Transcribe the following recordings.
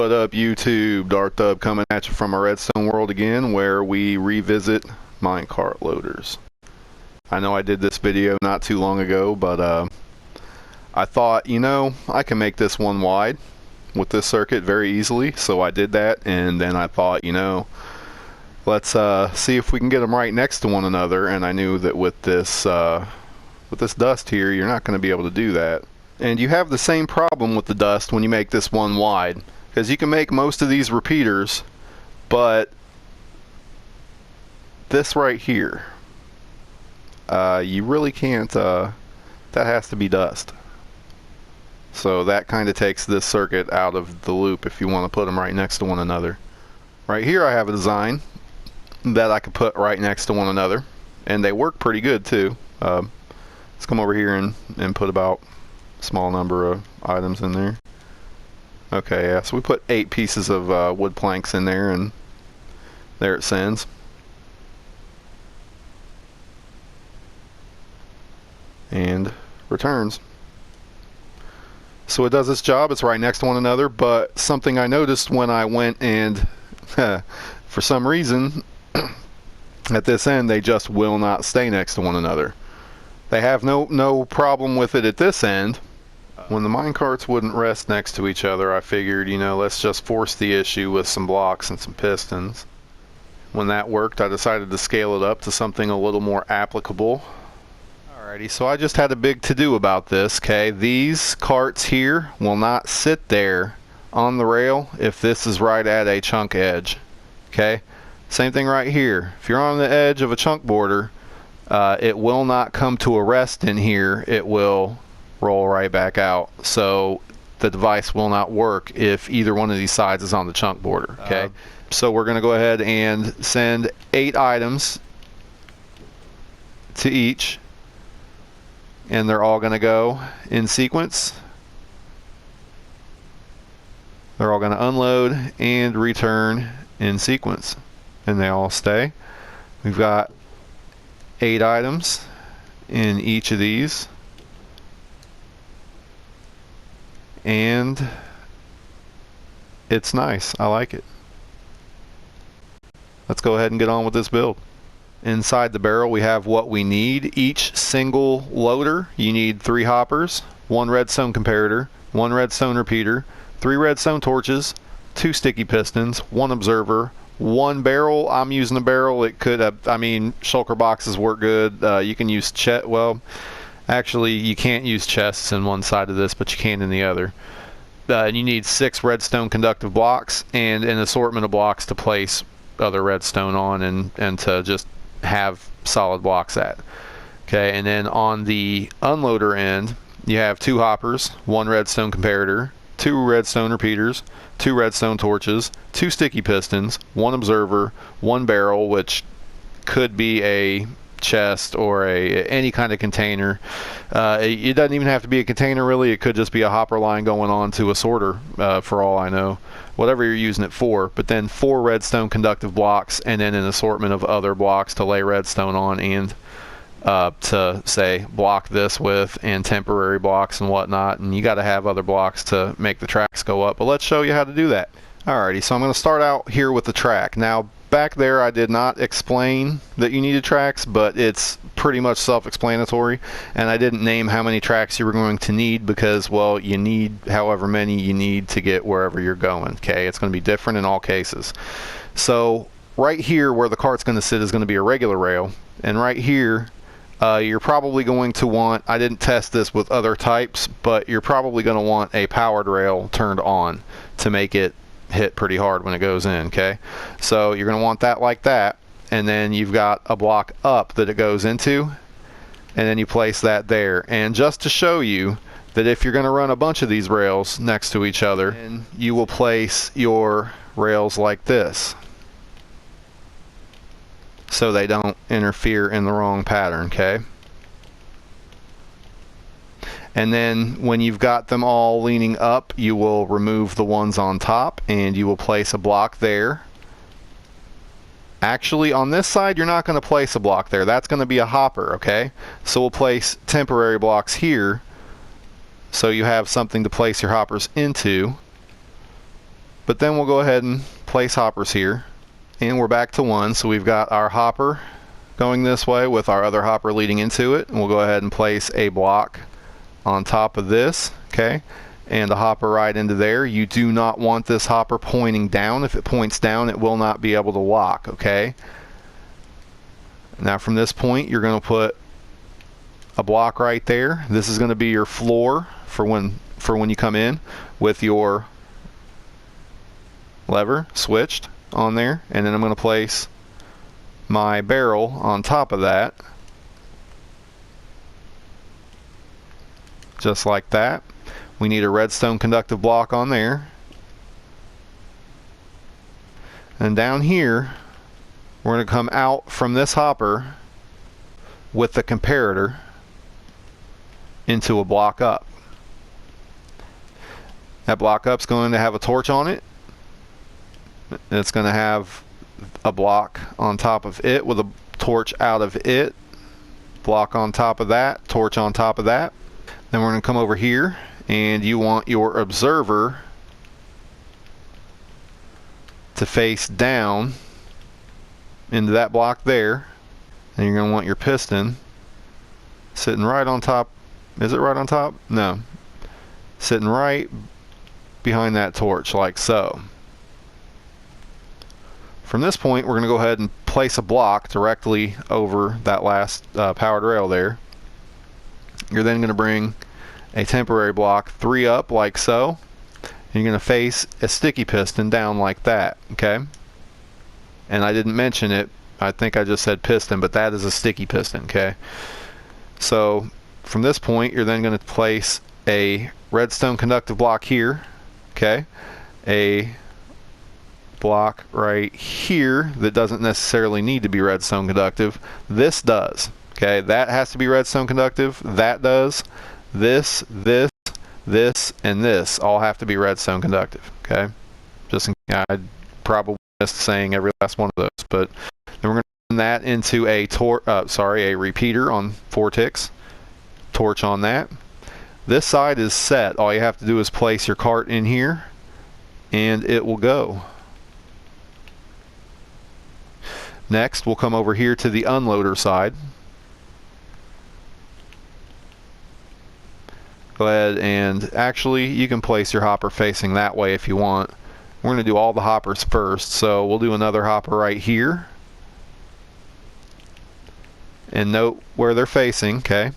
What up, YouTube? Dark Dub coming at you from a redstone world again, where we revisit minecart loaders. I know I did this video not too long ago, but I thought, you know, I can make this one wide with this circuit very easily, so I did that. And then I thought, you know, let's see if we can get them right next to one another. And I knew that with this dust here, you're not going to be able to do that. And you have the same problem with the dust when you make this one wide, because you can make most of these repeaters, but this right here, you really can't, that has to be dust. So that kind of takes this circuit out of the loop if you want to put them right next to one another. Right here I have a design that I could put right next to one another, and they work pretty good too. Let's come over here and put about a small number of items in there. Okay, yeah, so we put 8 pieces of wood planks in there, and there it sends. And returns. So it does its job, it's right next to one another, but something I noticed when I went and, for some reason, at this end, they just will not stay next to one another. They have no problem with it at this end. When the minecarts wouldn't rest next to each other, I figured, you know, let's just force the issue with some blocks and some pistons. When that worked, I decided to scale it up to something a little more applicable. Alrighty, so I just had a big to-do about this, okay? These carts here will not sit there on the rail if this is right at a chunk edge, okay? Same thing right here. If you're on the edge of a chunk border, it will not come to a rest in here. It will roll right back out. So the device will not work if either one of these sides is on the chunk border, okay? So we're going to go ahead and send 8 items to each, and they're all going to go in sequence. They're all going to unload and return in sequence, and they all stay. We've got 8 items in each of these, and it's nice. I like it. Let's go ahead and get on with this build. Inside the barrel we have what we need. Each single loader, you need 3 hoppers, 1 redstone comparator, 1 redstone repeater, 3 redstone torches, 2 sticky pistons, 1 observer, 1 barrel. I'm using a barrel. It could have, I mean, shulker boxes work good. You can use well, actually you can't use chests in one side of this, but you can in the other. And you need 6 redstone conductive blocks and an assortment of blocks to place other redstone on and to just have solid blocks at. Okay, and then on the unloader end, you have 2 hoppers, 1 redstone comparator, 2 redstone repeaters, 2 redstone torches, 2 sticky pistons, 1 observer, 1 barrel, which could be a chest or any kind of container. It doesn't even have to be a container really. It could just be a hopper line going on to a sorter, for all I know, whatever you're using it for. But then 4 redstone conductive blocks, and then an assortment of other blocks to lay redstone on and to say block this with, and temporary blocks and whatnot. And you got to have other blocks to make the tracks go up, but let's show you how to do that. Alrighty, so I'm going to start out here with the track. Now back there I did not explain that you needed tracks, but it's pretty much self-explanatory, and I didn't name how many tracks you were going to need because, well, you need however many you need to get wherever you're going, okay? It's going to be different in all cases. So right here where the cart's going to sit is going to be a regular rail, and right here you're probably going to want, I didn't test this with other types, but you're probably going to want a powered rail turned on to make it hit pretty hard when it goes in, okay? So you're going to want that like that, and then you've got a block up that it goes into, and then you place that there. And just to show you that if you're going to run a bunch of these rails next to each other, and you will place your rails like this so they don't interfere in the wrong pattern, okay? And then when you've got them all leaning up, you will remove the ones on top and you will place a block there. Actually, on this side, you're not going to place a block there. That's going to be a hopper, okay? So we'll place temporary blocks here so you have something to place your hoppers into. But then we'll go ahead and place hoppers here. And we're back to 1, so we've got our hopper going this way with our other hopper leading into it. And we'll go ahead and place a block on top of this, okay? And a hopper right into there. You do not want this hopper pointing down. If it points down, it will not be able to lock, okay? Now from this point, you're going to put a block right there. This is going to be your floor for when you come in with your lever switched on there. And then I'm going to place my barrel on top of that, just like that. We need a redstone conductive block on there. And down here, we're going to come out from this hopper with the comparator into a block up. That block up's going to have a torch on it. It's going to have a block on top of it with a torch out of it, block on top of that, torch on top of that. Then we're going to come over here, and you want your observer to face down into that block there, and you're going to want your piston sitting right on top. Is it right on top? No. Sitting right behind that torch, like so. From this point, we're going to go ahead and place a block directly over that last powered rail there. You're then going to bring a temporary block 3 up, like so. And you're going to face a sticky piston down like that, okay? And I didn't mention it. I think I just said piston, but that is a sticky piston, okay? So from this point, you're then going to place a redstone conductive block here, okay? A block right here that doesn't necessarily need to be redstone conductive. This does, okay? That has to be redstone conductive. That does. This, and this all have to be redstone conductive, okay? Just in case I probably missed saying every last one of those, but then we're going to turn that into a repeater on 4 ticks. Torch on that. This side is set. All you have to do is place your cart in here, and it will go. Next, we'll come over here to the unloader side. Go ahead and actually, you can place your hopper facing that way if you want. We're going to do all the hoppers first, so we'll do another hopper right here. And note where they're facing, okay?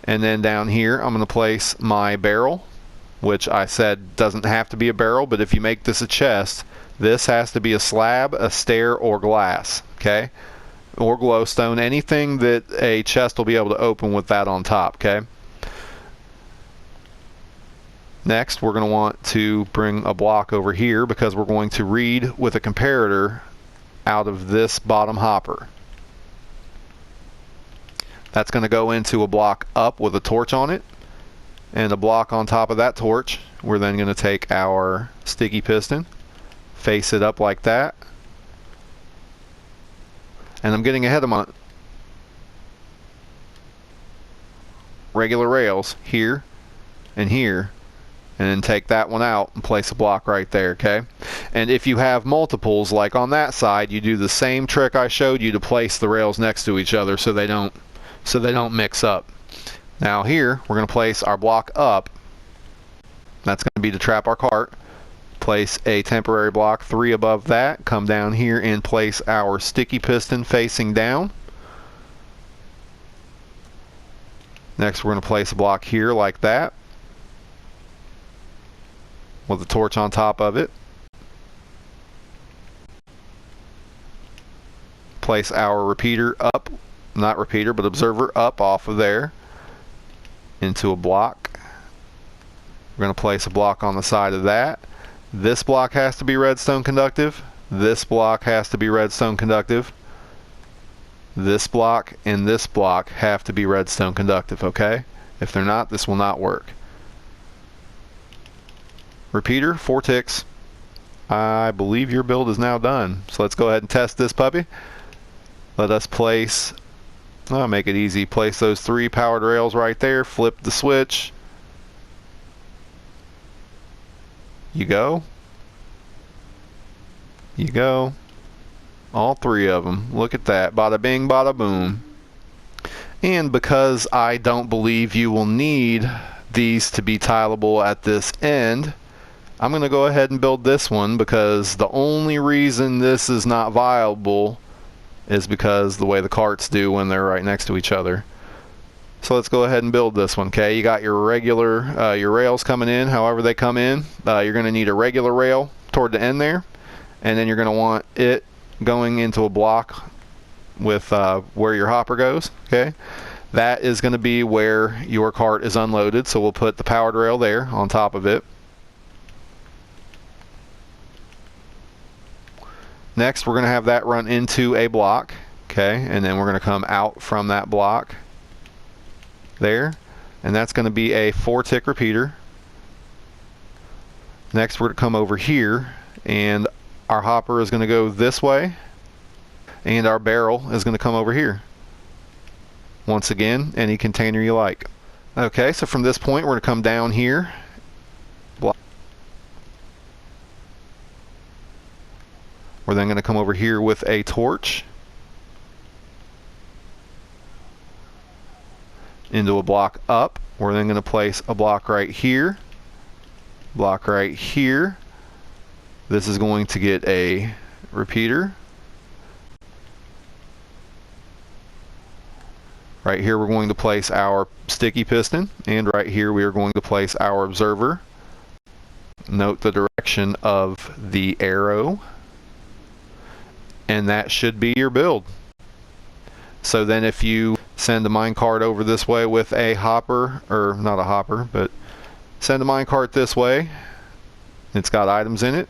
And then down here, I'm going to place my barrel, which I said doesn't have to be a barrel, but if you make this a chest, this has to be a slab, a stair, or glass, okay? Or glowstone, anything that a chest will be able to open with that on top, okay? Next, we're going to want to bring a block over here because we're going to read with a comparator out of this bottom hopper. That's going to go into a block up with a torch on it, and a block on top of that torch. We're then going to take our sticky piston, face it up like that, and I'm getting ahead of my regular rails here and here, and then take that one out and place a block right there, okay? And if you have multiples like on that side, you do the same trick I showed you to place the rails next to each other so they don't mix up. Now here we're going to place our block up. That's going to be to trap our cart. Place a temporary block 3 above that, come down here and place our sticky piston facing down. Next we're going to place a block here like that with a torch on top of it. Place our repeater up, not repeater, but observer up off of there into a block. We're going to place a block on the side of that. This block has to be redstone conductive. This block has to be redstone conductive. This block and this block have to be redstone conductive, okay? If they're not, this will not work. Repeater, 4 ticks. I believe your build is now done. So let's go ahead and test this puppy. Let us place, I'll make it easy, place those 3 powered rails right there, flip the switch. You go. you go. All three of them. Look at that. Bada bing, bada boom. And because I don't believe you will need these to be tileable at this end, I'm going to go ahead and build this one, because the only reason this is not viable is because the way the carts do when they're right next to each other. So let's go ahead and build this one. Okay, you got your regular your rails coming in however they come in. You're going to need a regular rail toward the end there, and then you're going to want it going into a block with where your hopper goes. Okay, that is going to be where your cart is unloaded, so we'll put the powered rail there on top of it. Next, we're going to have that run into a block. Okay, and then we're going to come out from that block there, and that's going to be a 4-tick repeater. Next, we're going to come over here, and our hopper is going to go this way, and our barrel is going to come over here. Once again, any container you like. Okay, so from this point we're going to come down here. We're then going to come over here with a torch into a block up. We're then going to place a block right here, block right here. This is going to get a repeater. Right here we're going to place our sticky piston, and right here we are going to place our observer. Note the direction of the arrow, and that should be your build. So then if you send a minecart over this way with a hopper, or not a hopper, but send a minecart this way, it's got items in it.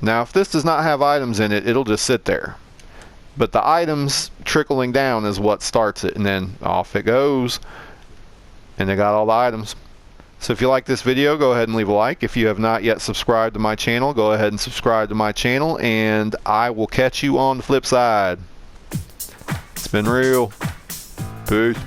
Now if this does not have items in it, it'll just sit there. But the items trickling down is what starts it, and then off it goes, and they got all the items. So if you like this video, go ahead and leave a like. If you have not yet subscribed to my channel, go ahead and subscribe to my channel, and I will catch you on the flip side. It's been real. Peace.